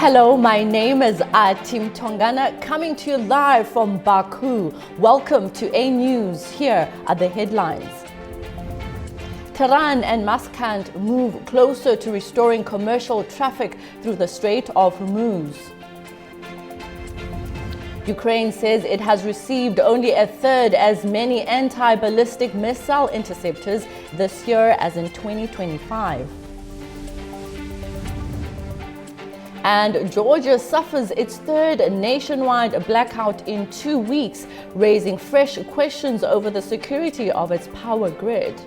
Hello, my name is Atim Tongana, coming to you live from Baku. Welcome to A News. Here are the headlines. Tehran and Muscat move closer to restoring commercial traffic through the Strait of Hormuz. Ukraine says it has received only a third as many anti-ballistic missile interceptors this year as in 2025. And Georgia suffers its third nationwide blackout in 2 weeks, raising fresh questions over the security of its power grid.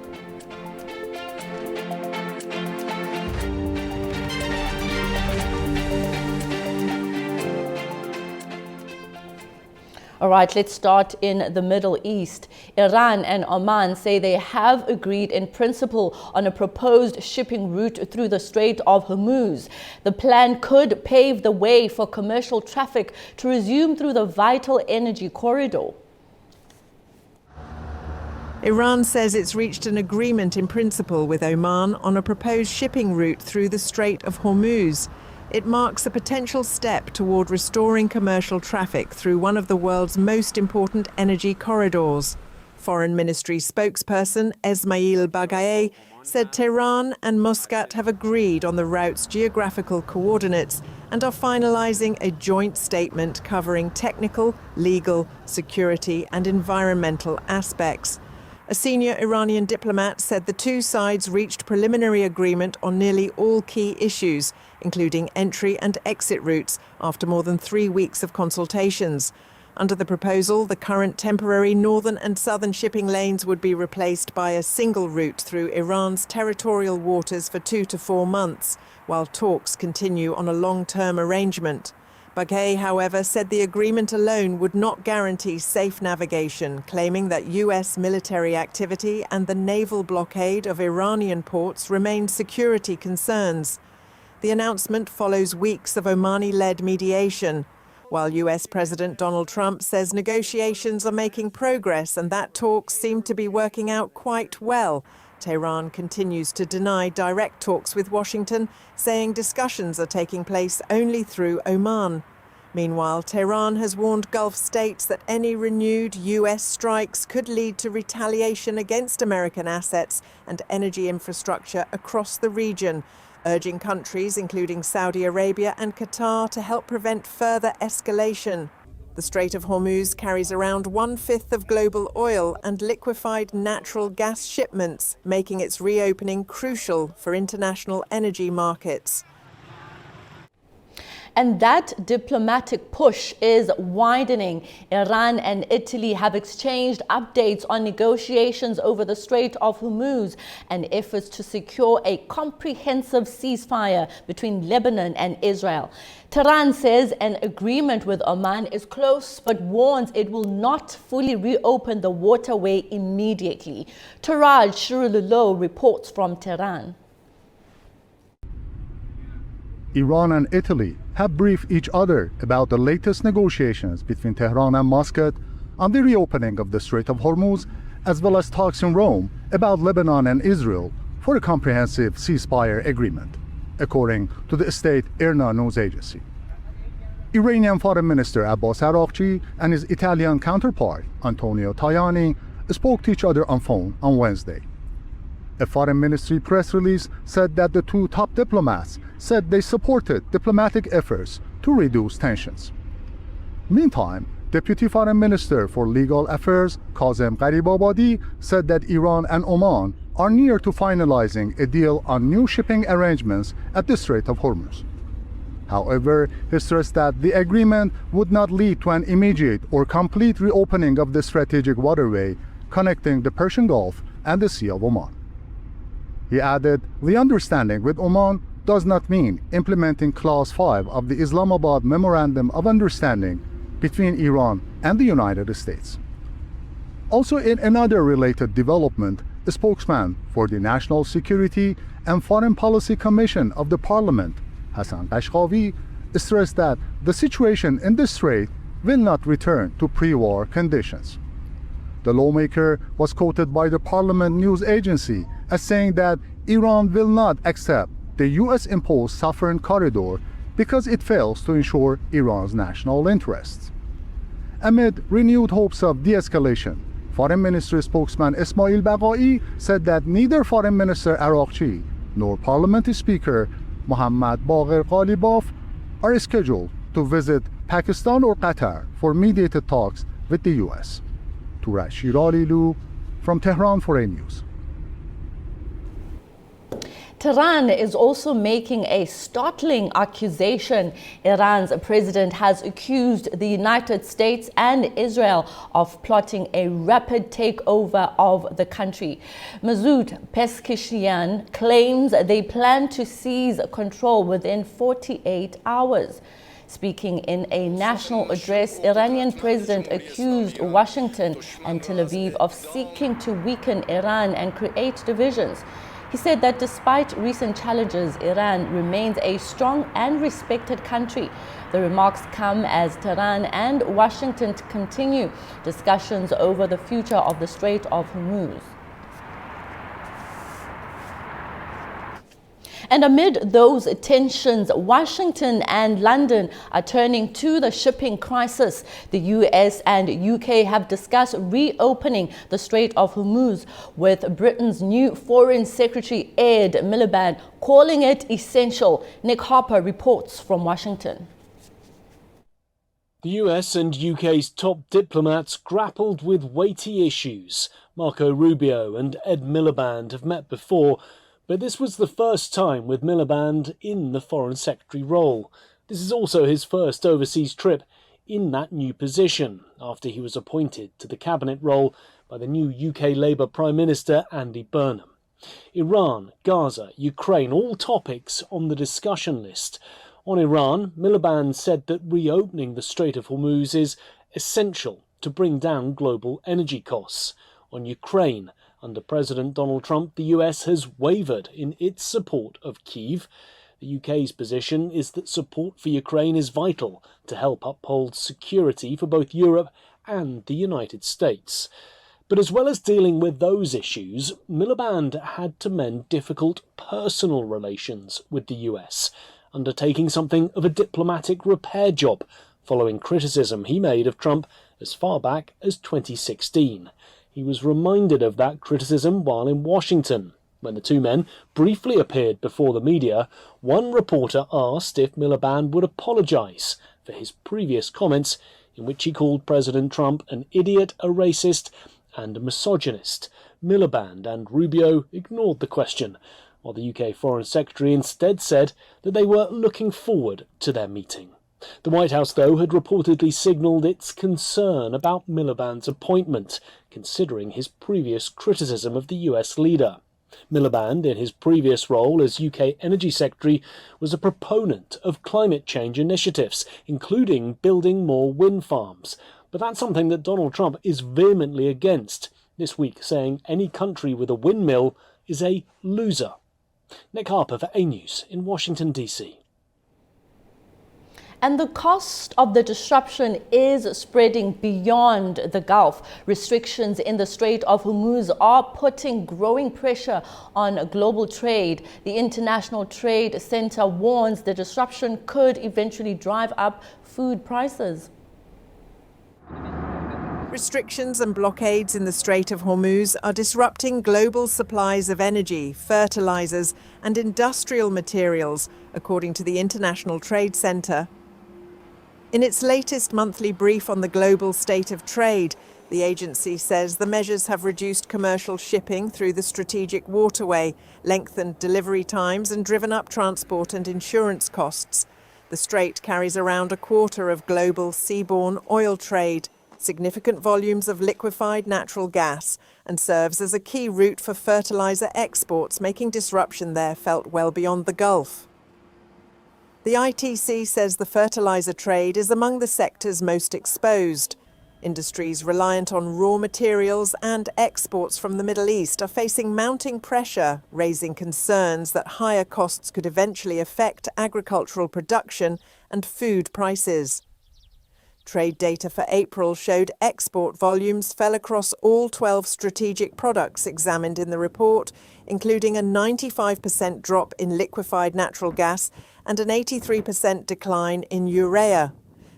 All right, let's start in the Middle East. Iran and Oman say they have agreed in principle on a proposed shipping route through the Strait of Hormuz. The plan could pave the way for commercial traffic to resume through the vital energy corridor. Iran says it's reached an agreement in principle with Oman on a proposed shipping route through the Strait of Hormuz. It marks a potential step toward restoring commercial traffic through one of the world's most important energy corridors. Foreign Ministry spokesperson Esmail Baghaei said Tehran and Muscat have agreed on the route's geographical coordinates and are finalizing a joint statement covering technical, legal, security and environmental aspects. A senior Iranian diplomat said the two sides reached preliminary agreement on nearly all key issues, including entry and exit routes, after more than 3 weeks of consultations. Under the proposal, the current temporary northern and southern shipping lanes would be replaced by a single route through Iran's territorial waters for 2 to 4 months, while talks continue on a long-term arrangement. Baghaei, however, said the agreement alone would not guarantee safe navigation, claiming that US military activity and the naval blockade of Iranian ports remain security concerns. The announcement follows weeks of Omani-led mediation, while US President Donald Trump says negotiations are making progress and that talks seem to be working out quite well. Tehran continues to deny direct talks with Washington, saying discussions are taking place only through Oman. Meanwhile, Tehran has warned Gulf states that any renewed US strikes could lead to retaliation against American assets and energy infrastructure across the region, urging countries including Saudi Arabia and Qatar to help prevent further escalation. The Strait of Hormuz carries around 1/5 of global oil and liquefied natural gas shipments, making its reopening crucial for international energy markets. And that diplomatic push is widening. Iran and Italy have exchanged updates on negotiations over the Strait of Hormuz and efforts to secure a comprehensive ceasefire between Lebanon and Israel. Tehran says an agreement with Oman is close, but warns it will not fully reopen the waterway immediately. Taraj Shirullo reports from Tehran. Iran and Italy have briefed each other about the latest negotiations between Tehran and Muscat on the reopening of the Strait of Hormuz, as well as talks in Rome about Lebanon and Israel for a comprehensive ceasefire agreement, according to the state IRNA news agency. Iranian Foreign Minister Abbas Araghchi and his Italian counterpart Antonio Tajani spoke to each other on phone on Wednesday. A foreign ministry press release said that the two top diplomats said they supported diplomatic efforts to reduce tensions. Meantime, Deputy Foreign Minister for Legal Affairs Kazem Gharibabadi said that Iran and Oman are near to finalizing a deal on new shipping arrangements at the Strait of Hormuz. However, he stressed that the agreement would not lead to an immediate or complete reopening of the strategic waterway connecting the Persian Gulf and the Sea of Oman. He added, the understanding with Oman does not mean implementing Clause 5 of the Islamabad Memorandum of Understanding between Iran and the United States. Also, in another related development, a spokesman for the National Security and Foreign Policy Commission of the Parliament, Hassan Qashqavi, stressed that the situation in the strait will not return to pre-war conditions. The lawmaker was quoted by the Parliament news agency as saying that Iran will not accept the US-imposed Sovereign Corridor because it fails to ensure Iran's national interests. Amid renewed hopes of de-escalation, Foreign Ministry spokesman Esmail Baqai said that neither Foreign Minister Araghchi nor Parliament Speaker Mohammad Baqir Ghalibaf are scheduled to visit Pakistan or Qatar for mediated talks with the US. Turaj Shiralilu from Tehran for A News. Tehran is also making a startling accusation. Iran's president has accused the United States and Israel of plotting a rapid takeover of the country. Masoud Pezeshkian claims they plan to seize control within 48 hours. Speaking in a national address, Iranian president accused Washington and Tel Aviv of seeking to weaken Iran and create divisions. He said that despite recent challenges, Iran remains a strong and respected country. The remarks come as Tehran and Washington continue discussions over the future of the Strait of Hormuz. And amid those tensions, Washington and London are turning to the shipping crisis. The US and UK have discussed reopening the Strait of Hormuz, with Britain's new Foreign Secretary Ed Miliband calling it essential. Nick Harper reports from Washington. The US and UK's top diplomats grappled with weighty issues. Marco Rubio and Ed Miliband have met before, but this was the first time with Miliband in the Foreign Secretary role. This is also his first overseas trip in that new position, after he was appointed to the cabinet role by the new UK Labour Prime Minister Andy Burnham. Iran, Gaza, Ukraine, all topics on the discussion list. On Iran, Miliband said that reopening the Strait of Hormuz is essential to bring down global energy costs. On Ukraine, under President Donald Trump, the US has wavered in its support of Kyiv. The UK's position is that support for Ukraine is vital to help uphold security for both Europe and the United States. But as well as dealing with those issues, Miliband had to mend difficult personal relations with the US, undertaking something of a diplomatic repair job following criticism he made of Trump as far back as 2016. He was reminded of that criticism while in Washington. When the two men briefly appeared before the media, one reporter asked if Miliband would apologise for his previous comments in which he called President Trump an idiot, a racist and a misogynist. Miliband and Rubio ignored the question, while the UK Foreign Secretary instead said that they were looking forward to their meeting. The White House, though, had reportedly signalled its concern about Miliband's appointment, considering his previous criticism of the US leader. Miliband, in his previous role as UK Energy Secretary, was a proponent of climate change initiatives, including building more wind farms. But that's something that Donald Trump is vehemently against, this week saying any country with a windmill is a loser. Nick Harper for A News in Washington, D.C. And the cost of the disruption is spreading beyond the Gulf. Restrictions in the Strait of Hormuz are putting growing pressure on global trade. The International Trade Center warns the disruption could eventually drive up food prices. Restrictions and blockades in the Strait of Hormuz are disrupting global supplies of energy, fertilizers, and industrial materials, according to the International Trade Center. In its latest monthly brief on the global state of trade, the agency says the measures have reduced commercial shipping through the strategic waterway, lengthened delivery times, and driven up transport and insurance costs. The strait carries around a quarter of global seaborne oil trade, significant volumes of liquefied natural gas, and serves as a key route for fertilizer exports, making disruption there felt well beyond the Gulf. The ITC says the fertilizer trade is among the sectors most exposed. Industries reliant on raw materials and exports from the Middle East are facing mounting pressure, raising concerns that higher costs could eventually affect agricultural production and food prices. Trade data for April showed export volumes fell across all 12 strategic products examined in the report, including a 95% drop in liquefied natural gas and an 83% decline in urea.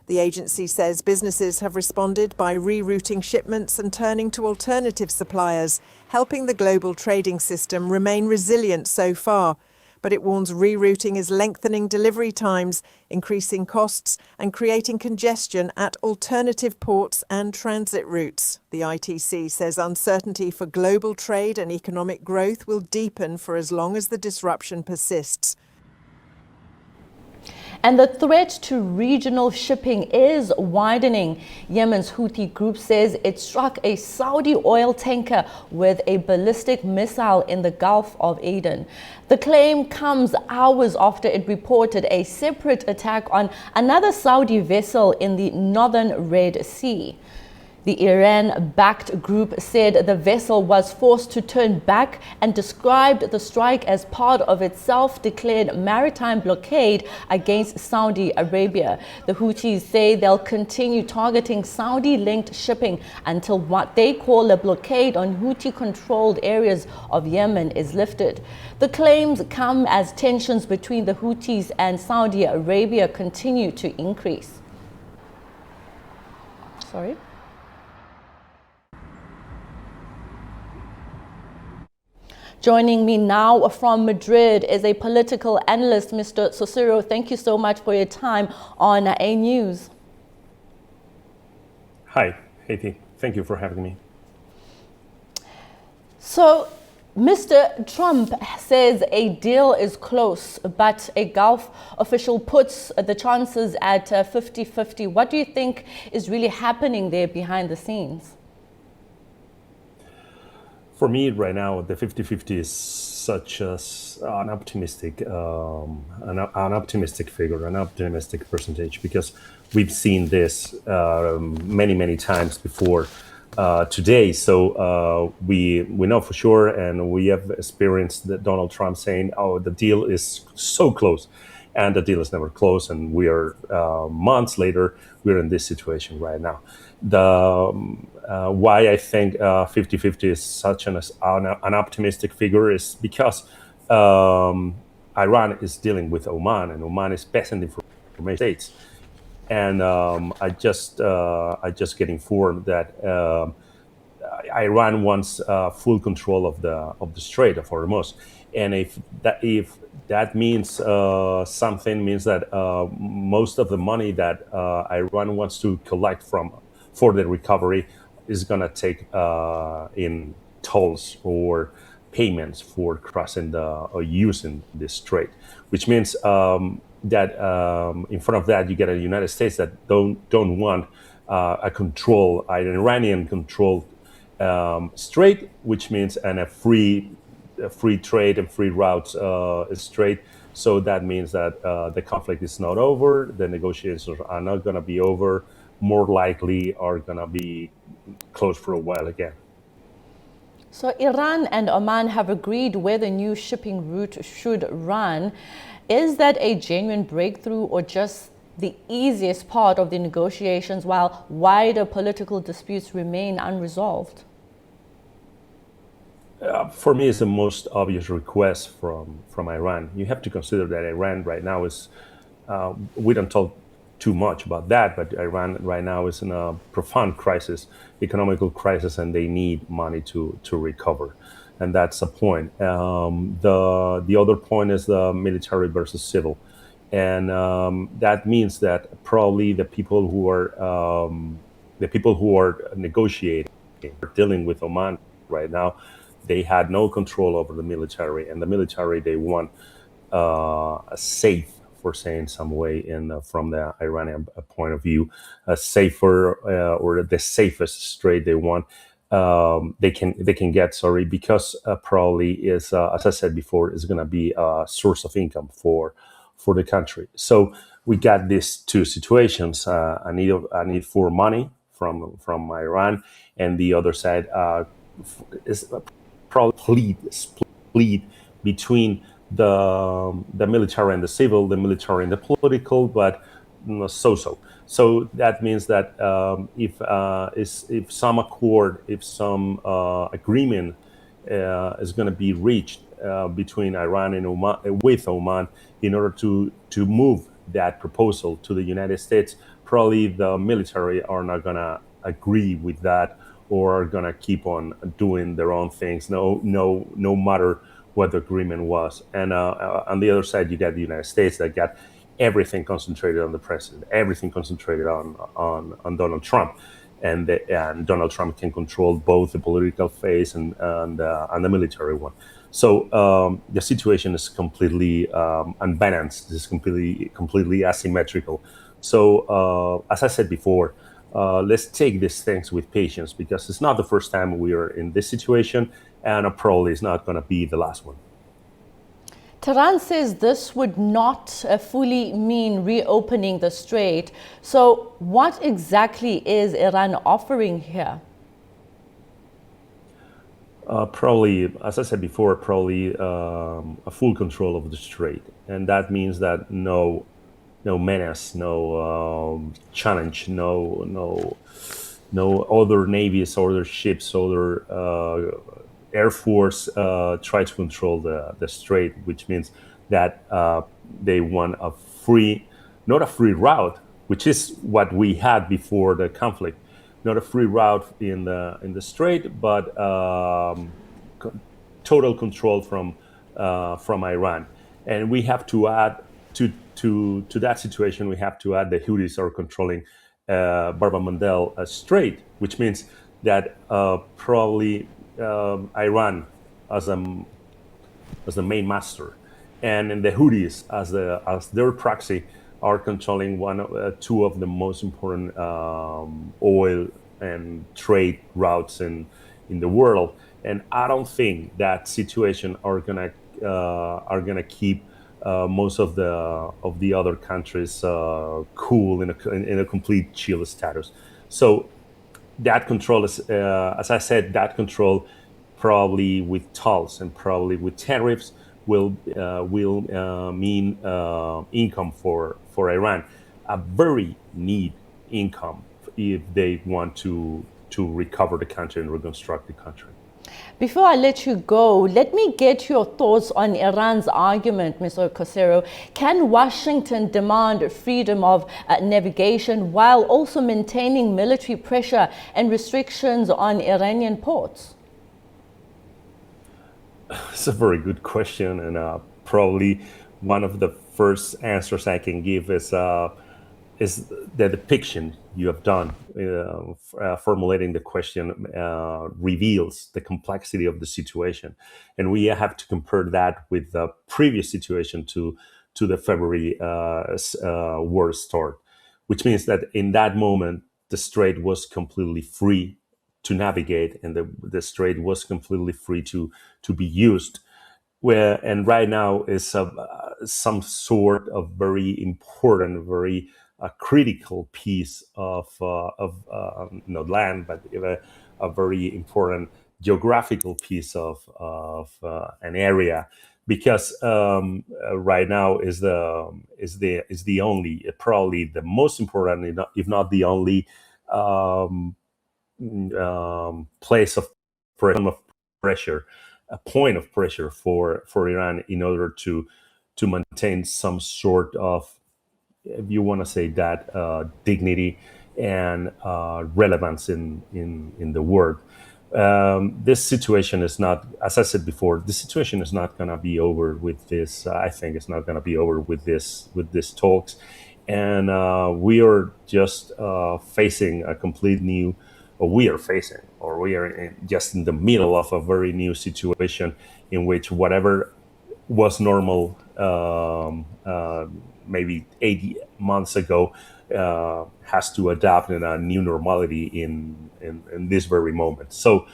The agency says businesses have responded by rerouting shipments and turning to alternative suppliers, helping the global trading system remain resilient so far. But it warns rerouting is lengthening delivery times, increasing costs and creating congestion at alternative ports and transit routes. The ITC says uncertainty for global trade and economic growth will deepen for as long as the disruption persists. And the threat to regional shipping is widening. Yemen's Houthi group says it struck a Saudi oil tanker with a ballistic missile in the Gulf of Aden. The claim comes hours after it reported a separate attack on another Saudi vessel in the northern Red Sea. The Iran-backed group said the vessel was forced to turn back and described the strike as part of its self-declared maritime blockade against Saudi Arabia. The Houthis say they'll continue targeting Saudi-linked shipping until what they call a blockade on Houthi-controlled areas of Yemen is lifted. The claims come as tensions between the Houthis and Saudi Arabia continue to increase. Sorry? Joining me now from Madrid is a political analyst, Mr. Sosiro. Thank you so much for your time on A News. Hi, Haiti. Thank you for having me. So, Mr. Trump says a deal is close, but a Gulf official puts the chances at 50-50. What do you think is really happening there behind the scenes? For me, right now, the 50-50 is such an optimistic figure, an optimistic percentage, because we've seen this many times before today. So we know for sure, and we have experienced that Donald Trump saying, "Oh, the deal is so close," and the deal is never close. And we are months later, we're in this situation right now. Why I think 50-50 is such an optimistic figure is because Iran is dealing with Oman, and Oman is peasant information states. And I just get informed that Iran wants full control of the Strait of Hormuz, and if that means something, means that most of the money that Iran wants to collect for the recovery is going to take in tolls or payments for crossing or using this strait, which means that in front of that you get a United States that don't want an Iranian controlled strait, which means a free trade and free routes strait. So that means that the conflict is not over, the negotiations are not going to be over, more likely are going to be closed for a while again. So Iran and Oman have agreed where the new shipping route should run. Is that a genuine breakthrough or just the easiest part of the negotiations while wider political disputes remain unresolved? For me, it's the most obvious request from Iran. You have to consider that Iran right now is, we don't talk too much about that, but Iran right now is in a profound crisis, economical crisis, and they need money to recover. And that's a point. The other point is the military versus civil. And that means that probably the people who are negotiating, dealing with Oman right now, they had no control over the military, and the military, they want a safe, for saying some way, from the Iranian point of view, a safer or the safest strait they want. They can get, because probably is, as I said before, is going to be a source of income for the country. So we got these two situations: a need for money from Iran, and the other side is probably split between the military and the civil, the military and the political, but so. So that means that if some accord, if some agreement is going to be reached between Iran and Oman, with Oman, in order to move that proposal to the United States, probably the military are not going to agree with that, or are going to keep on doing their own things, no matter what the agreement was. And on the other side, you got the United States that got everything concentrated on the president, everything concentrated on Donald Trump. And Donald Trump can control both the political phase and the military one. So the situation is completely unbalanced. It's completely asymmetrical. So as I said before, let's take these things with patience, because it's not the first time we are in this situation, and probably it's not going to be the last one. Tehran says this would not fully mean reopening the strait. So what exactly is Iran offering here? Probably, as I said before, probably a full control of the strait. And that means that no menace, no challenge, no other navies, other ships, other Air Force try to control the strait, which means that they want a free, not a free route, which is what we had before the conflict, not a free route in the strait, but total control from Iran. And we have to add to that situation, we have to add the Houthis are controlling Bab el-Mandeb Strait, which means that probably Iran as the main master, and the Houthis as their proxy are controlling two of the most important oil and trade routes in the world. And I don't think that situation are gonna keep most of the other countries cool in a complete chill status. So that control is, as I said, that control probably with tolls and probably with tariffs will mean income for Iran, a very neat income if they want to recover the country and reconstruct the country. Before I let you go, let me get your thoughts on Iran's argument, Mr. Cosero. Can Washington demand freedom of navigation while also maintaining military pressure and restrictions on Iranian ports? It's a very good question, and probably one of the first answers I can give is the depiction you have done. Formulating the question reveals the complexity of the situation, and we have to compare that with the previous situation to the February war start, which means that in that moment the strait was completely free to navigate, and the strait was completely free to be used. And right now is some sort of very important, very critical piece of land, but a very important geographical piece of an area, because right now is the only, probably the most important, if not the only place of pressure, a point of pressure for Iran in order to maintain some sort of, if you want to say that, dignity and relevance in the world. This situation is not, as I said before, this situation is not going to be over with this. I think it's not going to be over with this talks, and we are just facing a complete new. We are just in the middle of a very new situation in which whatever was normal maybe 8 months ago has to adapt in a new normality in this very moment. So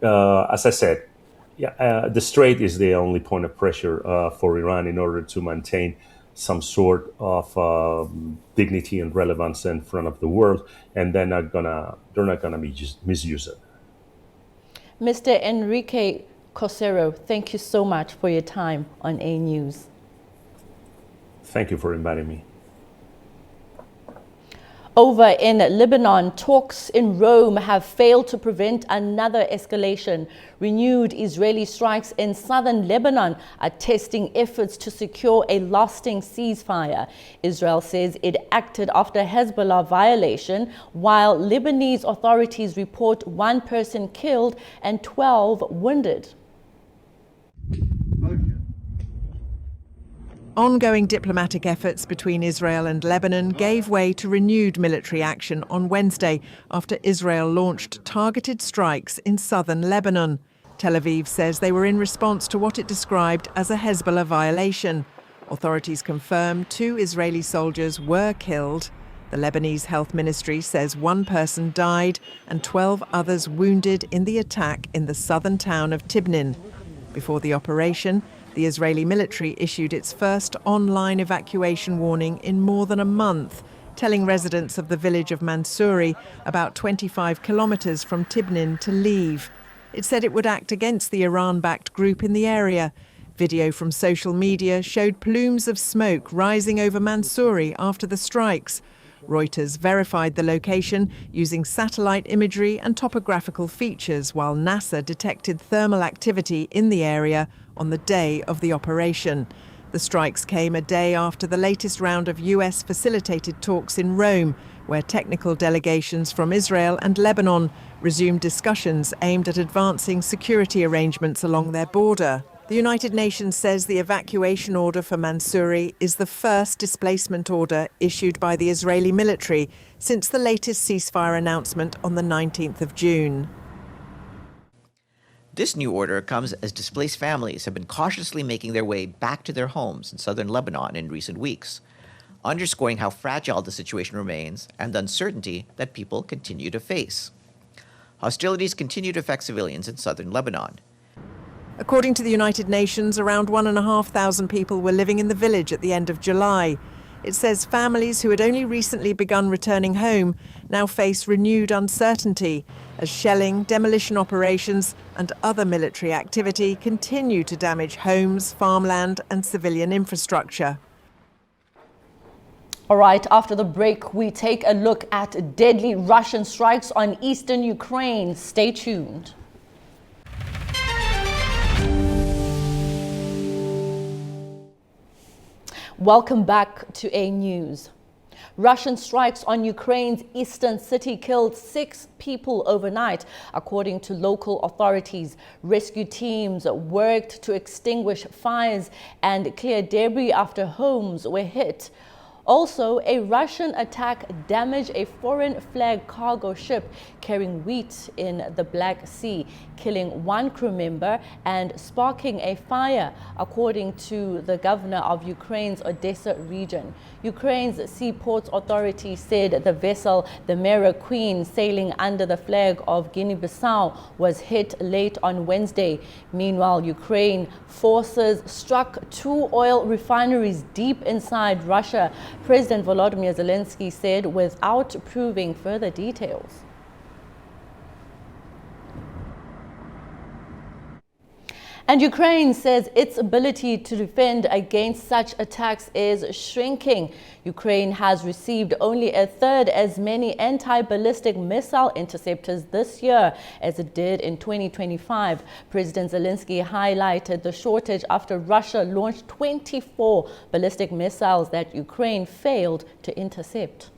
as I said, the strait is the only point of pressure for Iran in order to maintain some sort of dignity and relevance in front of the world, and they're not gonna misuse it. Mr. Enrique Cosero, thank you so much for your time on A News. Thank you for inviting me. Over in Lebanon, talks in Rome have failed to prevent another escalation. Renewed Israeli strikes in southern Lebanon are testing efforts to secure a lasting ceasefire. Israel says it acted after Hezbollah violation, while Lebanese authorities report 1 person killed and 12 wounded. Ongoing diplomatic efforts between Israel and Lebanon gave way to renewed military action on Wednesday after Israel launched targeted strikes in southern Lebanon. Tel Aviv says they were in response to what it described as a Hezbollah violation. Authorities confirm 2 Israeli soldiers were killed. The Lebanese Health Ministry says 1 person died and 12 others wounded in the attack in the southern town of Tibnin. Before the operation, the Israeli military issued its first online evacuation warning in more than a month, telling residents of the village of Mansouri, about 25 kilometers from Tibnin, to leave. It said it would act against the Iran-backed group in the area. Video from social media showed plumes of smoke rising over Mansouri after the strikes. Reuters verified the location using satellite imagery and topographical features, while NASA detected thermal activity in the area on the day of the operation. The strikes came a day after the latest round of US-facilitated talks in Rome, where technical delegations from Israel and Lebanon resumed discussions aimed at advancing security arrangements along their border. The United Nations says the evacuation order for Mansouri is the first displacement order issued by the Israeli military since the latest ceasefire announcement on the 19th of June. This new order comes as displaced families have been cautiously making their way back to their homes in southern Lebanon in recent weeks, underscoring how fragile the situation remains and the uncertainty that people continue to face. Hostilities continue to affect civilians in southern Lebanon. According to the United Nations, around 1,500 people were living in the village at the end of July. It says families who had only recently begun returning home now face renewed uncertainty as shelling, demolition operations and other military activity continue to damage homes, farmland and civilian infrastructure. All right, after the break, we take a look at deadly Russian strikes on eastern Ukraine. Stay tuned. Welcome back to A News. Russian strikes on Ukraine's eastern city killed 6 people overnight, according to local authorities. Rescue teams worked to extinguish fires and clear debris after homes were hit. Also, a Russian attack damaged a foreign flag cargo ship carrying wheat in the Black Sea, killing 1 crew member and sparking a fire, according to the governor of Ukraine's Odessa region. Ukraine's Seaports Authority said the vessel, the Mera Queen, sailing under the flag of Guinea-Bissau, was hit late on Wednesday. Meanwhile, Ukraine forces struck 2 oil refineries deep inside Russia. President Volodymyr Zelensky said without proving further details. And Ukraine says its ability to defend against such attacks is shrinking. Ukraine has received only a third as many anti-ballistic missile interceptors this year as it did in 2025. President Zelensky highlighted the shortage after Russia launched 24 ballistic missiles that Ukraine failed to intercept.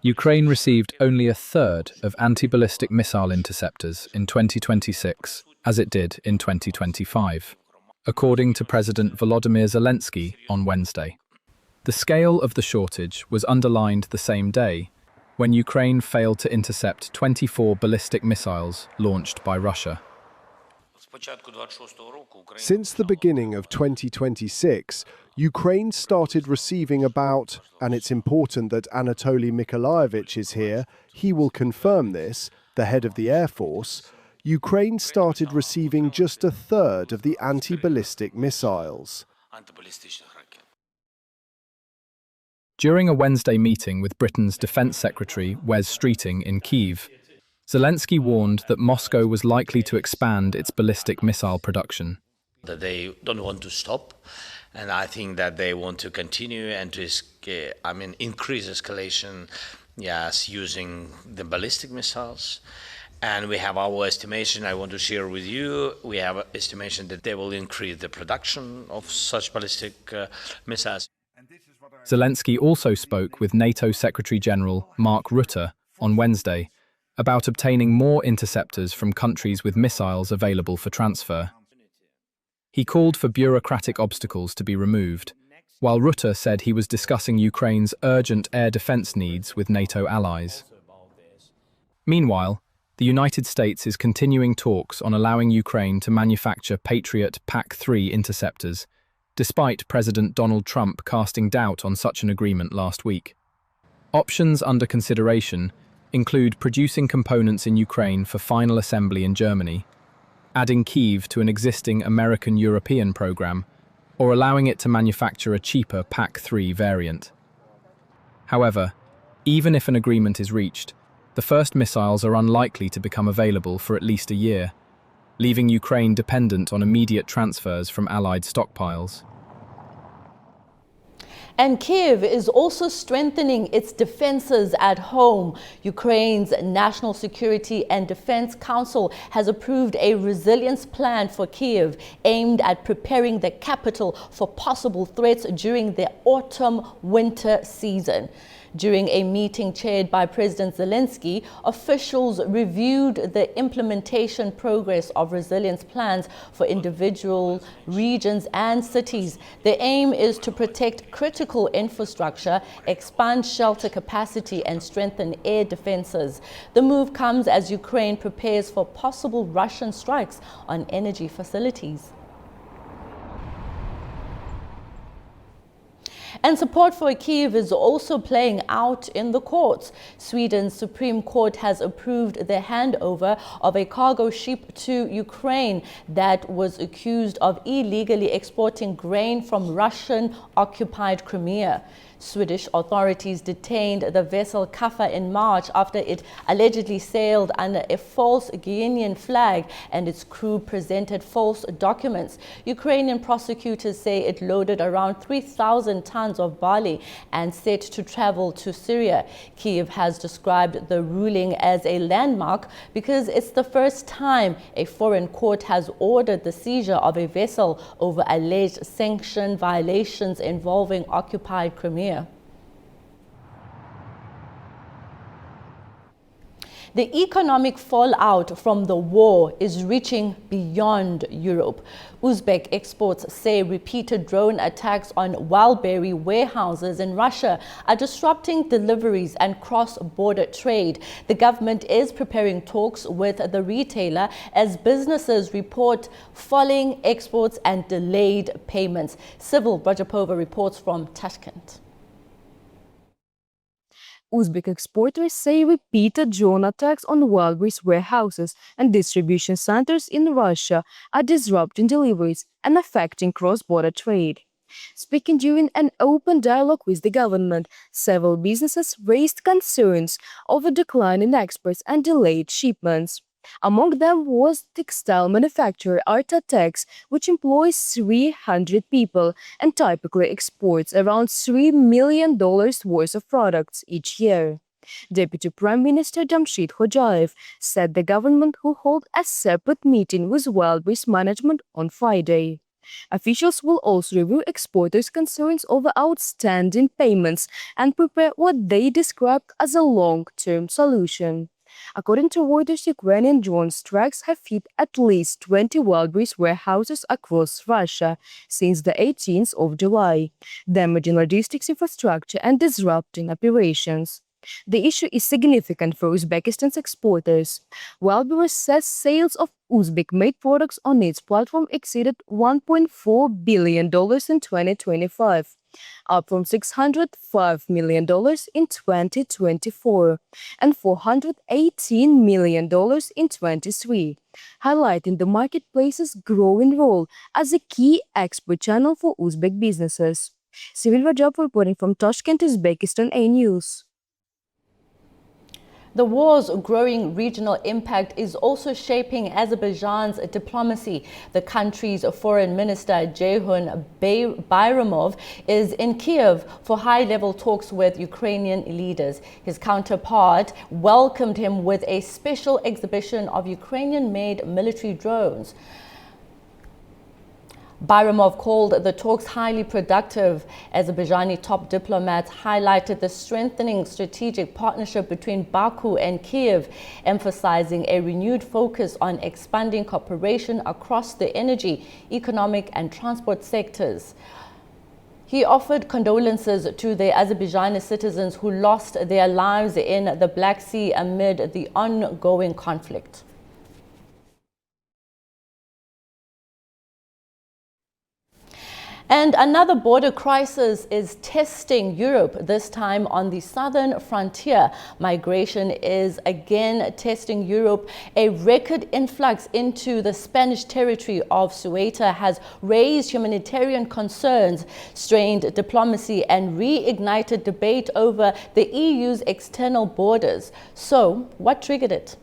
Ukraine received only a third of anti-ballistic missile interceptors in 2026, as it did in 2025, according to President Volodymyr Zelensky on Wednesday. The scale of the shortage was underlined the same day, when Ukraine failed to intercept 24 ballistic missiles launched by Russia. Since the beginning of 2026, Ukraine started receiving about, and it's important that Anatoly Mykolaievich is here, he will confirm this, the head of the Air Force, Ukraine started receiving just a third of the anti-ballistic missiles. During a Wednesday meeting with Britain's Defence Secretary Wes Streeting in Kyiv, Zelensky warned that Moscow was likely to expand its ballistic missile production. That they don't want to stop, And I think that they want to continue and to, increase escalation, yes, using the ballistic missiles. And we have our estimation, I want to share with you, we have an estimation that they will increase the production of such ballistic missiles. Zelensky also spoke with NATO Secretary-General Mark Rutte on Wednesday about obtaining more interceptors from countries with missiles available for transfer. He called for bureaucratic obstacles to be removed, while Rutte said he was discussing Ukraine's urgent air defense needs with NATO allies. Meanwhile, the United States is continuing talks on allowing Ukraine to manufacture Patriot PAC-3 interceptors, despite President Donald Trump casting doubt on such an agreement last week. Options under consideration include producing components in Ukraine for final assembly in Germany, adding Kyiv to an existing American-European program, or allowing it to manufacture a cheaper PAC-3 variant. However, even if an agreement is reached, the first missiles are unlikely to become available for at least a year, leaving Ukraine dependent on immediate transfers from Allied stockpiles. And Kyiv is also strengthening its defenses at home. Ukraine's National Security and Defense Council has approved a resilience plan for Kyiv aimed at preparing the capital for possible threats during the autumn-winter season. During a meeting chaired by President Zelensky, officials reviewed the implementation progress of resilience plans for individual regions and cities. The aim is to protect critical infrastructure, expand shelter capacity, and strengthen air defenses. The move comes as Ukraine prepares for possible Russian strikes on energy facilities. And support for Kyiv is also playing out in the courts. Sweden's Supreme Court has approved the handover of a cargo ship to Ukraine that was accused of illegally exporting grain from Russian-occupied Crimea. Swedish authorities detained the vessel Kaffa in March after it allegedly sailed under a false Guinean flag and its crew presented false documents. Ukrainian prosecutors say it loaded around 3,000 tons of barley and set to travel to Syria. Kyiv has described the ruling as a landmark because it's the first time a foreign court has ordered the seizure of a vessel over alleged sanction violations involving occupied Crimea. The economic fallout from the war is reaching beyond Europe. Uzbek experts say repeated drone attacks on Wildberry warehouses in Russia are disrupting deliveries and cross-border trade. The government is preparing talks with the retailer as businesses report falling exports and delayed payments. Civil Rajapova reports from Tashkent. Uzbek exporters say repeated drone attacks on Wildberries warehouses and distribution centers in Russia are disrupting deliveries and affecting cross-border trade. Speaking during an open dialogue with the government, several businesses raised concerns over declining exports and delayed shipments. Among them was textile manufacturer Artatex, which employs 300 people and typically exports around $3 million worth of products each year. Deputy Prime Minister Jamshid Khojayev said the government will hold a separate meeting with Wildberries management on Friday. Officials will also review exporters' concerns over outstanding payments and prepare what they described as a long-term solution. According to Reuters, Ukrainian drone strikes have hit at least 20 Wildberries warehouses across Russia since the 18th of July, damaging logistics infrastructure and disrupting operations. The issue is significant for Uzbekistan's exporters. Wildberries says sales of Uzbek-made products on its platform exceeded $1.4 billion in 2025. Up from $605 million in 2024 and $418 million in 23, highlighting the marketplace's growing role as a key export channel for Uzbek businesses. Civil Rajab reporting from Tashkent, Uzbekistan A News. The war's growing regional impact is also shaping Azerbaijan's diplomacy. The country's foreign minister, Ceyhun Bayramov, is in Kiev for high-level talks with Ukrainian leaders. His counterpart welcomed him with a special exhibition of Ukrainian-made military drones. Bayramov called the talks highly productive. Azerbaijani top diplomats highlighted the strengthening strategic partnership between Baku and Kiev, emphasizing a renewed focus on expanding cooperation across the energy, economic and transport sectors. He offered condolences to the Azerbaijani citizens who lost their lives in the Black Sea amid the ongoing conflict. And another border crisis is testing Europe, this time on the southern frontier. Migration is again testing Europe. A record influx into the Spanish territory of Ceuta has raised humanitarian concerns, strained diplomacy, and reignited debate over the EU's external borders. So, what triggered it?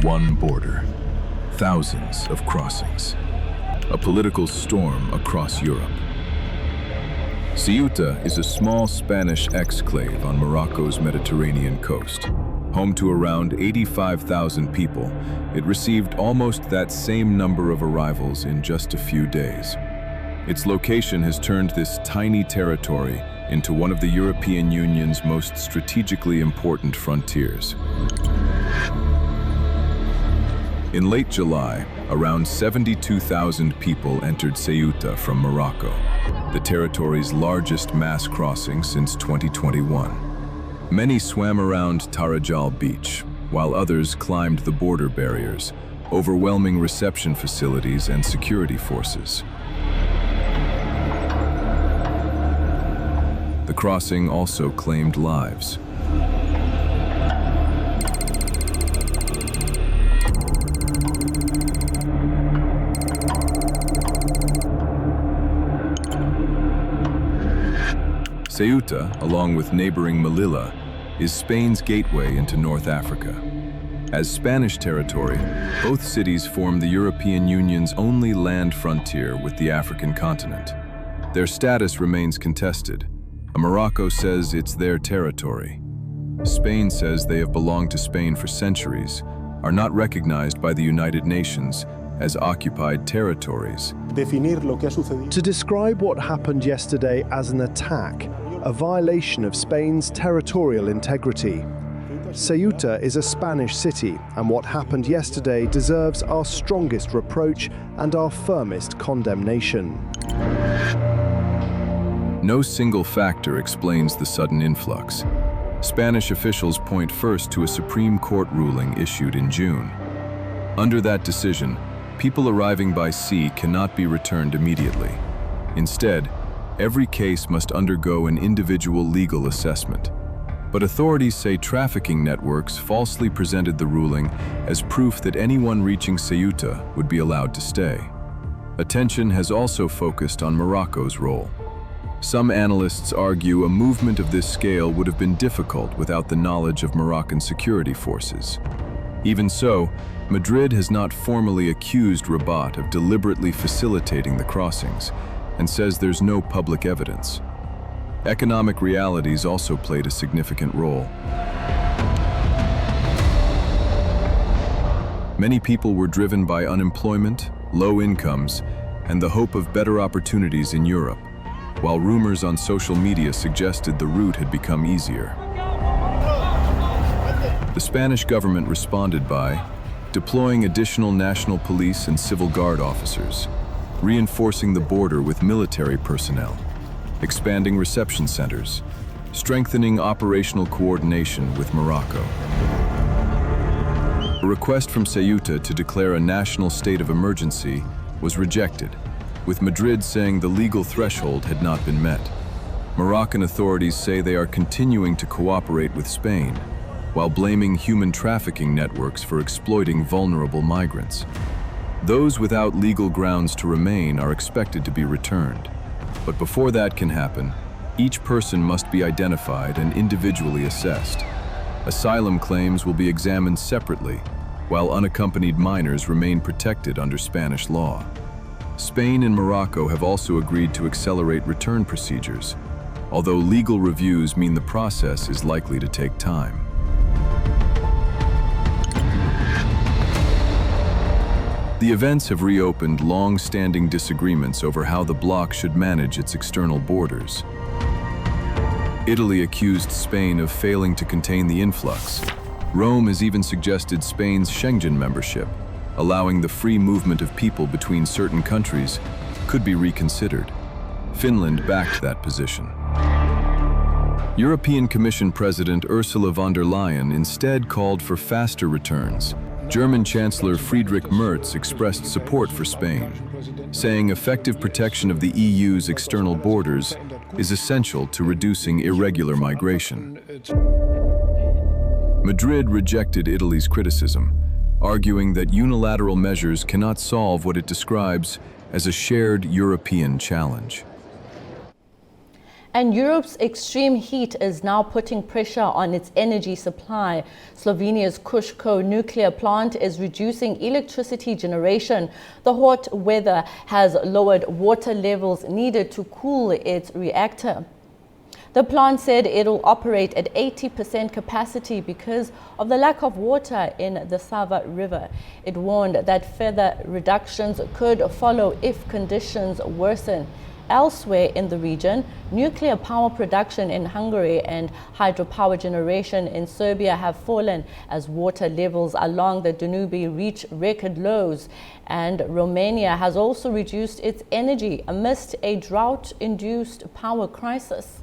One border, thousands of crossings. A political storm across Europe. Ceuta is a small Spanish exclave on Morocco's Mediterranean coast. Home to around 85,000 people, it received almost that same number of arrivals in just a few days. Its location has turned this tiny territory into one of the European Union's most strategically important frontiers. In late July, around 72,000 people entered Ceuta from Morocco, the territory's largest mass crossing since 2021. Many swam around Tarajal Beach, while others climbed the border barriers, overwhelming reception facilities and security forces. The crossing also claimed lives. Ceuta, along with neighboring Melilla, is Spain's gateway into North Africa. As Spanish territory, both cities form the European Union's only land frontier with the African continent. Their status remains contested. Morocco says it's their territory. Spain says they have belonged to Spain for centuries, are not recognized by the United Nations as occupied territories. To describe what happened yesterday as an attack, a violation of Spain's territorial integrity. Ceuta is a Spanish city, and what happened yesterday deserves our strongest reproach and our firmest condemnation. No single factor explains the sudden influx. Spanish officials point first to a Supreme Court ruling issued in June. Under that decision, people arriving by sea cannot be returned immediately. Instead, every case must undergo an individual legal assessment. But authorities say trafficking networks falsely presented the ruling as proof that anyone reaching Ceuta would be allowed to stay. Attention has also focused on Morocco's role. Some analysts argue a movement of this scale would have been difficult without the knowledge of Moroccan security forces. Even so, Madrid has not formally accused Rabat of deliberately facilitating the crossings, and says there's no public evidence. Economic realities also played a significant role. Many people were driven by unemployment, low incomes, and the hope of better opportunities in Europe, while rumors on social media suggested the route had become easier. The Spanish government responded by deploying additional national police and civil guard officers, reinforcing the border with military personnel, expanding reception centers, strengthening operational coordination with Morocco. A request from Ceuta to declare a national state of emergency was rejected, with Madrid saying the legal threshold had not been met. Moroccan authorities say they are continuing to cooperate with Spain, while blaming human trafficking networks for exploiting vulnerable migrants. Those without legal grounds to remain are expected to be returned. But before that can happen, each person must be identified and individually assessed. Asylum claims will be examined separately, while unaccompanied minors remain protected under Spanish law. Spain and Morocco have also agreed to accelerate return procedures, although legal reviews mean the process is likely to take time. The events have reopened long-standing disagreements over how the bloc should manage its external borders. Italy accused Spain of failing to contain the influx. Rome has even suggested Spain's Schengen membership, allowing the free movement of people between certain countries, could be reconsidered. Finland backed that position. European Commission President Ursula von der Leyen instead called for faster returns. German Chancellor Friedrich Merz expressed support for Spain, saying effective protection of the EU's external borders is essential to reducing irregular migration. Madrid rejected Italy's criticism, arguing that unilateral measures cannot solve what it describes as a shared European challenge. And Europe's extreme heat is now putting pressure on its energy supply. Slovenia's Krško nuclear plant is reducing electricity generation. The hot weather has lowered water levels needed to cool its reactor. The plant said it will operate at 80% capacity because of the lack of water in the Sava River. It warned that further reductions could follow if conditions worsen. Elsewhere in the region, nuclear power production in Hungary and hydropower generation in Serbia have fallen as water levels along the Danube reach record lows. And Romania has also reduced its energy amidst a drought-induced power crisis.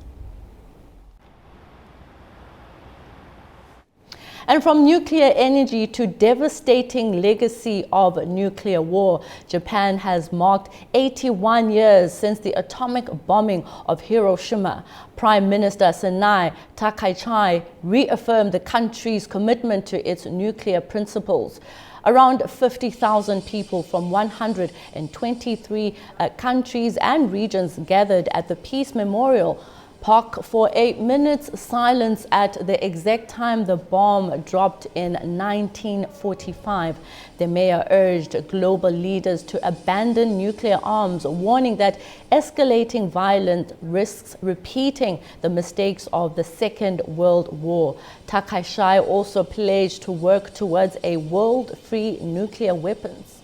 And from nuclear energy to devastating legacy of nuclear war, Japan has marked 81 years since the atomic bombing of Hiroshima. Prime Minister Sanai Takaichi reaffirmed the country's commitment to its nuclear principles. Around 50,000 people from 123 countries and regions gathered at the Peace Memorial Park for a minute's silence at the exact time the bomb dropped in 1945. The mayor urged global leaders to abandon nuclear arms, warning that escalating violence risks repeating the mistakes of the Second World War. Takaichi also pledged to work towards a world free nuclear weapons.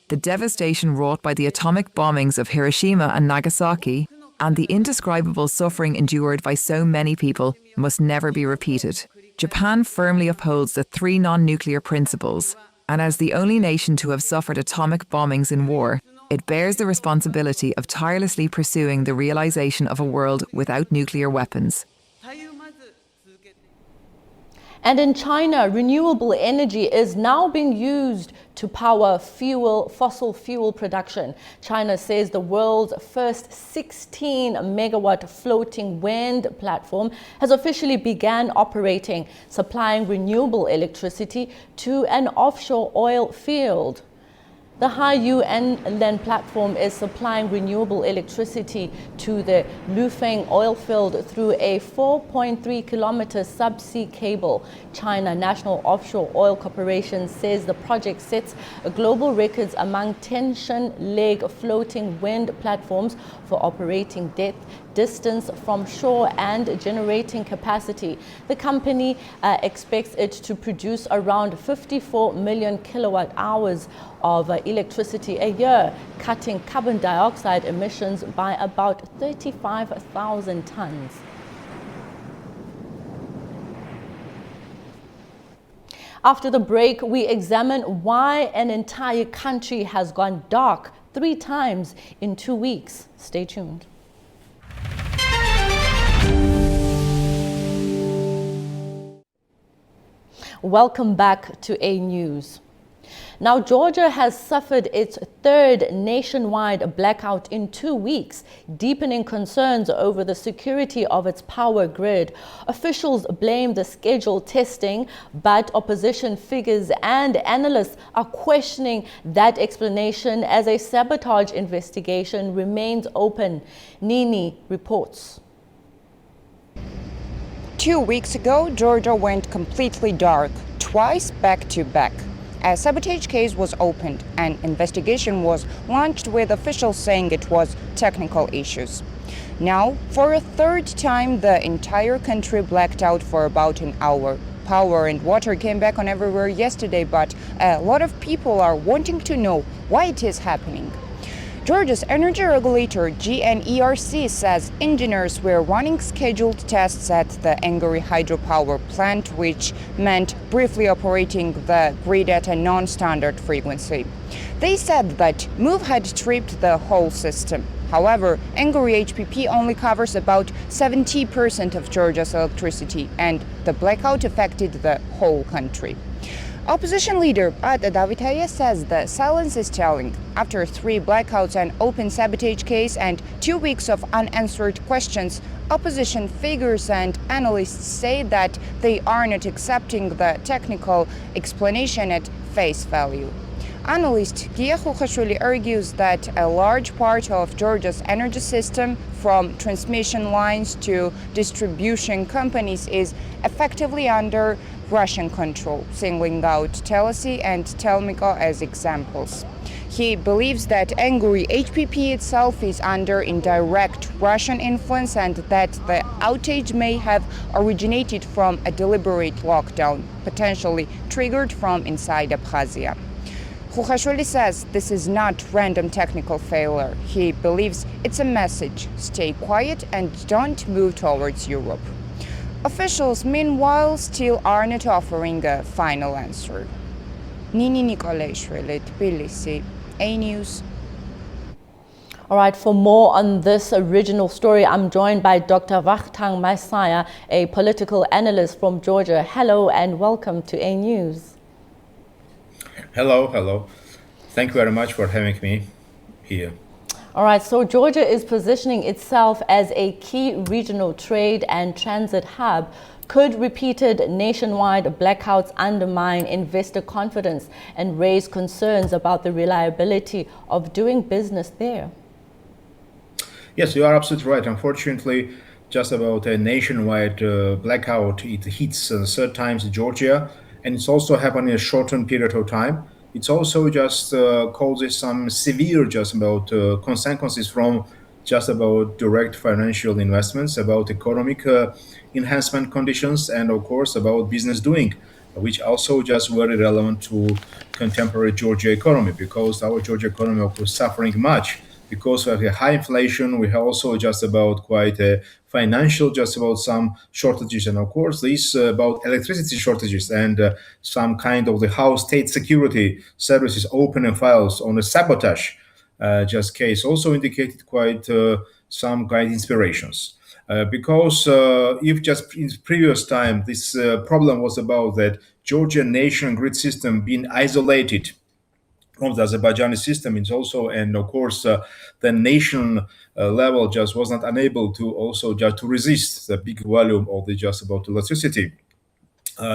The devastation wrought by the atomic bombings of Hiroshima and Nagasaki and the indescribable suffering endured by so many people must never be repeated. Japan firmly upholds the 3 non-nuclear principles, and as the only nation to have suffered atomic bombings in war, it bears the responsibility of tirelessly pursuing the realization of a world without nuclear weapons. And in China, renewable energy is now being used to power fossil fuel production. China says the world's first 16-megawatt floating wind platform has officially begun operating, supplying renewable electricity to an offshore oil field. The Haiyuan Land platform is supplying renewable electricity to the Lufeng oil field through a 4.3-kilometer subsea cable. China National Offshore Oil Corporation says the project sets global records among tension-leg floating wind platforms for operating depth, distance from shore and generating capacity. The company expects it to produce around 54 million kilowatt hours of electricity a year, cutting carbon dioxide emissions by about 35,000 tons. After the break, we examine why an entire country has gone dark 3 times in 2 weeks. Stay tuned. Welcome back to A News. Now, Georgia has suffered its third nationwide blackout in 2 weeks, deepening concerns over the security of its power grid. Officials blame the scheduled testing, but opposition figures and analysts are questioning that explanation as a sabotage investigation remains open. Nini reports. 2 weeks ago, Georgia went completely dark, twice back to back. A sabotage case was opened. An investigation was launched with officials saying it was technical issues. Now, for a third time, the entire country blacked out for about an hour. Power and water came back on everywhere yesterday, but a lot of people are wanting to know why it is happening. Georgia's energy regulator, GNERC, says engineers were running scheduled tests at the Anguri hydropower plant, which meant briefly operating the grid at a non-standard frequency. They said that move had tripped the whole system. However, Anguri HPP only covers about 70% of Georgia's electricity, and the blackout affected the whole country. Opposition leader Ada Davitaye says the silence is telling. After 3 blackouts, an open sabotage case, and 2 weeks of unanswered questions, opposition figures and analysts say that they are not accepting the technical explanation at face value. Analyst Gia Khukhashvili argues that a large part of Georgia's energy system, from transmission lines to distribution companies, is effectively under Russian control, singling out Telesi and Telmiko as examples. He believes that Anguri HPP itself is under indirect Russian influence and that the outage may have originated from a deliberate lockdown, potentially triggered from inside Abkhazia. Khukhashvili says this is not random technical failure. He believes it's a message: stay quiet and don't move towards Europe. Officials, meanwhile, still are not offering a final answer. Nini Nikolaishvili, Tbilisi, A News. All right, for more on this original story, I'm joined by Dr. Vakhtang Maesaya, a political analyst from Georgia. Hello and welcome to A News. Hello. Thank you very much for having me here. All right, so Georgia is positioning itself as a key regional trade and transit hub. Could repeated nationwide blackouts undermine investor confidence and raise concerns about the reliability of doing business there? Yes, you are absolutely right. Unfortunately, just about a nationwide blackout, it hits third times Georgia, and it's also happened in a shortened period of time. It's also just causes some severe just about consequences from just about direct financial investments, about economic enhancement conditions, and of course about business doing, which also just very relevant to contemporary Georgia economy, because our Georgia economy of course suffering much because of the high inflation. We have also just about quite a financial, just about some shortages, and of course this about electricity shortages and some kind of the house state security services opening files on a sabotage just case also indicated quite some kind of inspirations. Because if just in previous time this problem was about that Georgian nation grid system being isolated from the Azerbaijani system, it's also, and of course the nation level just was not unable to also just to resist the big volume of the just about electricity,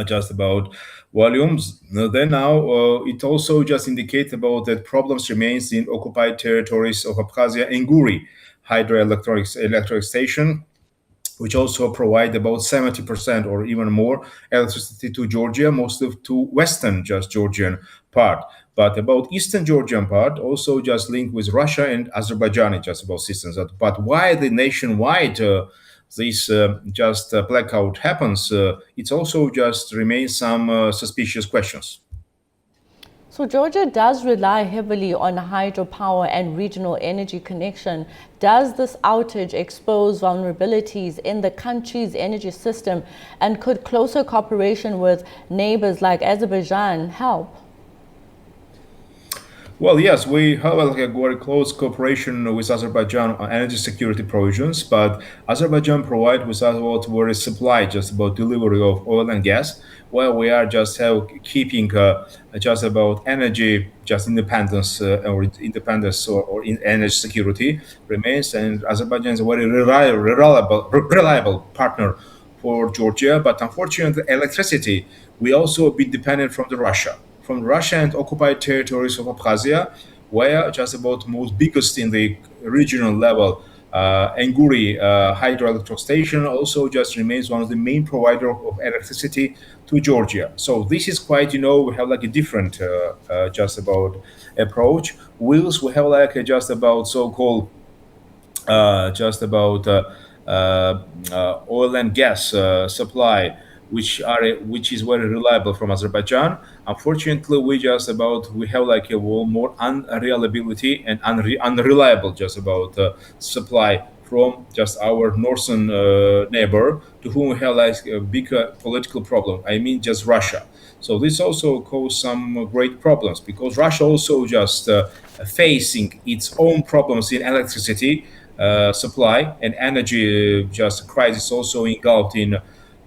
just about volumes. Then now it also just indicates about that problems remains in occupied territories of Abkhazia and Anguri hydroelectric station, which also provide about 70% or even more electricity to Georgia, most of to western just Georgian part. But about eastern Georgian part, also just linked with Russia and Azerbaijani just about systems. But why the nationwide this blackout happens, it's also just remains some suspicious questions. So Georgia does rely heavily on hydropower and regional energy connection. Does this outage expose vulnerabilities in the country's energy system, and could closer cooperation with neighbors like Azerbaijan help? Well, yes, we have like a very close cooperation with Azerbaijan on energy security provisions, but Azerbaijan provide with us what very supply just about delivery of oil and gas, while we are just have keeping just about energy just independence or in energy security remains, and Azerbaijan is a very reliable partner for Georgia. But unfortunately, electricity we also be dependent from the Russia. From Russia and occupied territories of Abkhazia, where just about most biggest in the regional level, Anguri hydroelectric station also just remains one of the main provider of electricity to Georgia. So this is quite, we have like a different just about approach. Whilst we have like a just about so-called oil and gas supply, which is very reliable from Azerbaijan. Unfortunately, we have like a more unreliability and unreliable just about supply from just our northern neighbor, to whom we have like a big political problem. I mean, just Russia. So this also caused some great problems, because Russia also just facing its own problems in electricity supply and energy just crisis also engulfed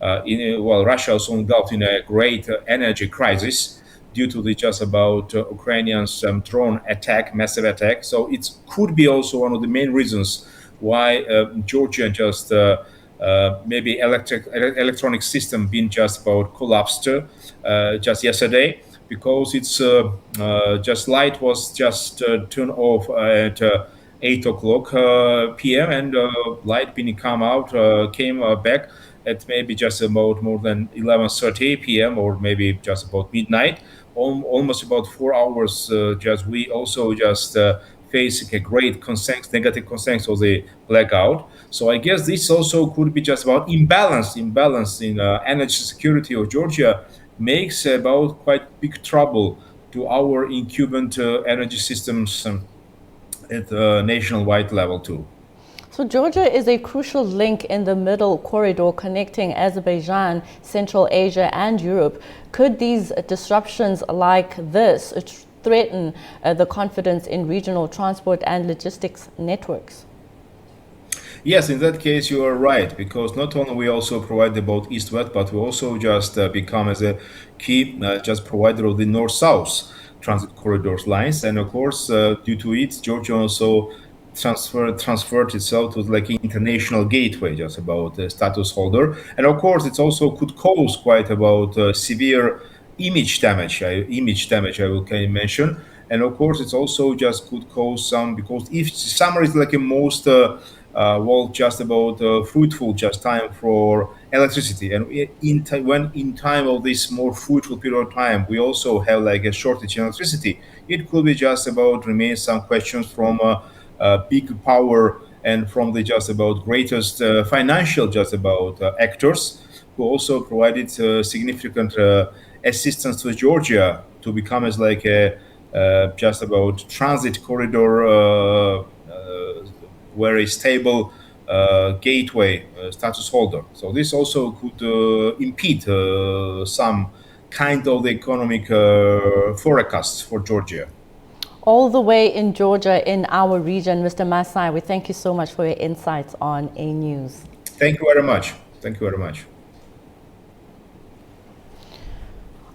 Russia also engulfed in a great energy crisis due to the just about Ukrainians drone attack, massive attack. So it could be also one of the main reasons why Georgia just maybe electronic system being just about collapsed just yesterday, because it's just light was just turned off at 8 o'clock p.m. and light being came back at maybe just about more than 11:30 p.m. or maybe just about midnight, almost about 4 hours. We also face a great negative consequence of the blackout. So I guess this also could be just about imbalance in energy security of Georgia, makes about quite big trouble to our incumbent energy systems at nationwide level too. So Georgia is a crucial link in the middle corridor connecting Azerbaijan, Central Asia and Europe. Could these disruptions like this threaten the confidence in regional transport and logistics networks? Yes, in that case you are right, because not only we also provide the both east-west, but we also just become as a key just provider of the north-south transit corridors lines. And of course, due to it, Georgia also transferred itself to like international gateway, just about status holder. And of course, it also could cause quite about severe image damage I can mention. And of course, it's also just could cause some, because if summer is like a most just about fruitful just time for electricity, and when in time of this more fruitful period of time we also have like a shortage in electricity, it could be just about remain some questions from big power and from the just about greatest financial just about actors, who also provided significant assistance to Georgia to become as like a just about transit corridor, very stable gateway status holder. So this also could impede some kind of the economic forecasts for Georgia. All the way in Georgia, in our region, Mr. Masai, we thank you so much for your insights on A News. Thank you very much. Thank you very much.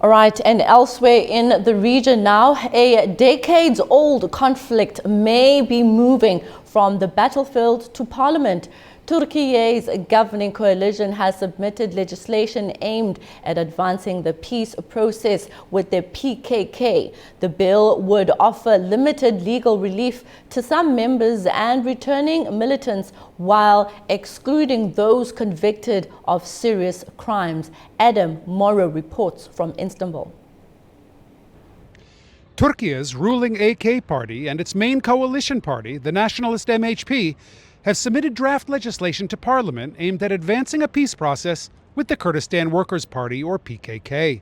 All right, and elsewhere in the region now, a decades-old conflict may be moving from the battlefield to parliament. Turkey's governing coalition has submitted legislation aimed at advancing the peace process with the PKK. The bill would offer limited legal relief to some members and returning militants, while excluding those convicted of serious crimes. Adam Morrow reports from Istanbul. Turkey's ruling AK party and its main coalition party, the nationalist MHP, have submitted draft legislation to parliament aimed at advancing a peace process with the Kurdistan Workers' Party, or PKK.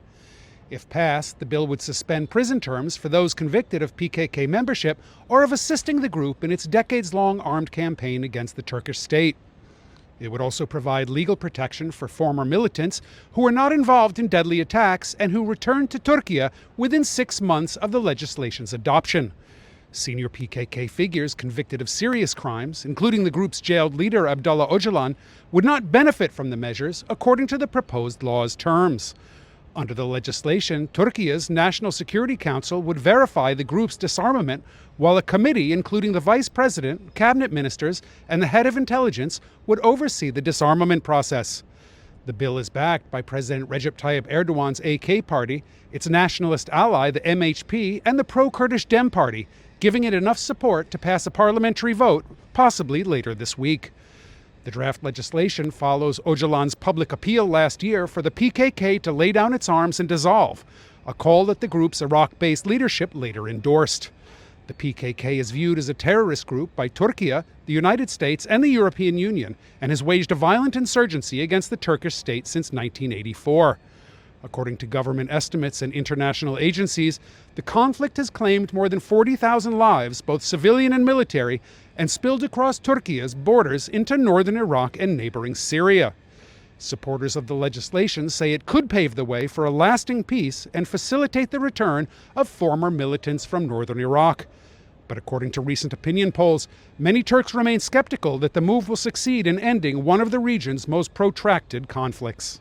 If passed, the bill would suspend prison terms for those convicted of PKK membership or of assisting the group in its decades-long armed campaign against the Turkish state. It would also provide legal protection for former militants who were not involved in deadly attacks and who returned to Turkey within 6 months of the legislation's adoption. Senior PKK figures convicted of serious crimes, including the group's jailed leader Abdullah Öcalan, would not benefit from the measures according to the proposed law's terms. Under the legislation, Turkey's National Security Council would verify the group's disarmament, while a committee, including the vice president, cabinet ministers, and the head of intelligence, would oversee the disarmament process. The bill is backed by President Recep Tayyip Erdogan's AK party, its nationalist ally, the MHP, and the pro-Kurdish Dem party, giving it enough support to pass a parliamentary vote, possibly later this week. The draft legislation follows Öcalan's public appeal last year for the PKK to lay down its arms and dissolve, a call that the group's Iraq-based leadership later endorsed. The PKK is viewed as a terrorist group by Turkey, the United States, and the European Union, and has waged a violent insurgency against the Turkish state since 1984. According to government estimates and international agencies, the conflict has claimed more than 40,000 lives, both civilian and military, and spilled across Turkey's borders into northern Iraq and neighboring Syria. Supporters of the legislation say it could pave the way for a lasting peace and facilitate the return of former militants from northern Iraq. But according to recent opinion polls, many Turks remain skeptical that the move will succeed in ending one of the region's most protracted conflicts.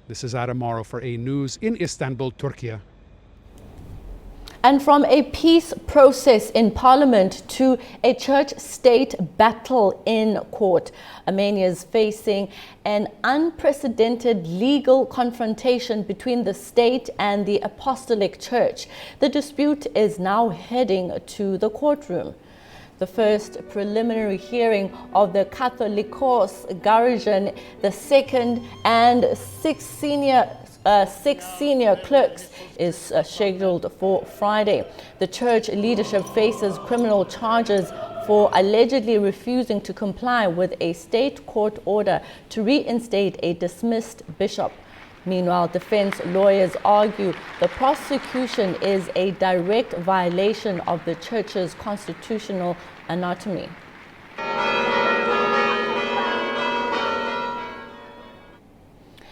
This is Adam Morrow for A News in Istanbul, Turkey. And from a peace process in parliament to a church-state battle in court, Armenia is facing an unprecedented legal confrontation between the state and the Apostolic Church. The dispute is now heading to the courtroom. The first preliminary hearing of the Catholicos Garajan, the second and six senior clerks is scheduled for Friday. The church leadership faces criminal charges for allegedly refusing to comply with a state court order to reinstate a dismissed bishop. Meanwhile, defense lawyers argue the prosecution is a direct violation of the church's constitutional autonomy.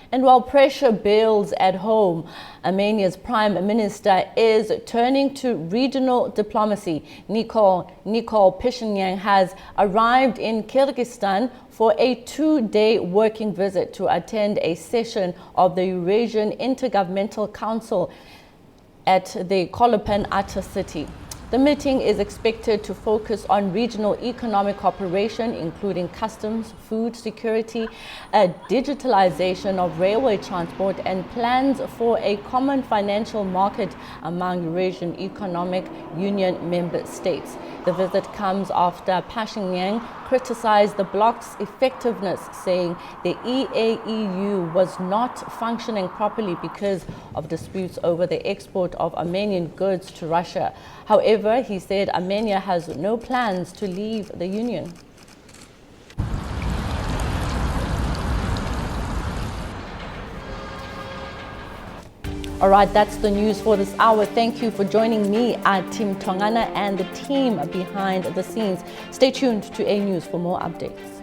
And while pressure builds at home, Armenia's Prime Minister is turning to regional diplomacy. Nikol Pashinyan has arrived in Kyrgyzstan for a 2-day working visit to attend a session of the Eurasian Intergovernmental Council at the Kolopan-Ata city. The meeting is expected to focus on regional economic cooperation, including customs, food security, digitalization of railway transport, and plans for a common financial market among Eurasian Economic Union member states. The visit comes after Pashinyan criticized the bloc's effectiveness, saying the EAEU was not functioning properly because of disputes over the export of Armenian goods to Russia. However, he said Armenia has no plans to leave the Union. All right, that's the news for this hour. Thank you for joining me, Tim Tongana, and the team behind the scenes. Stay tuned to A News for more updates.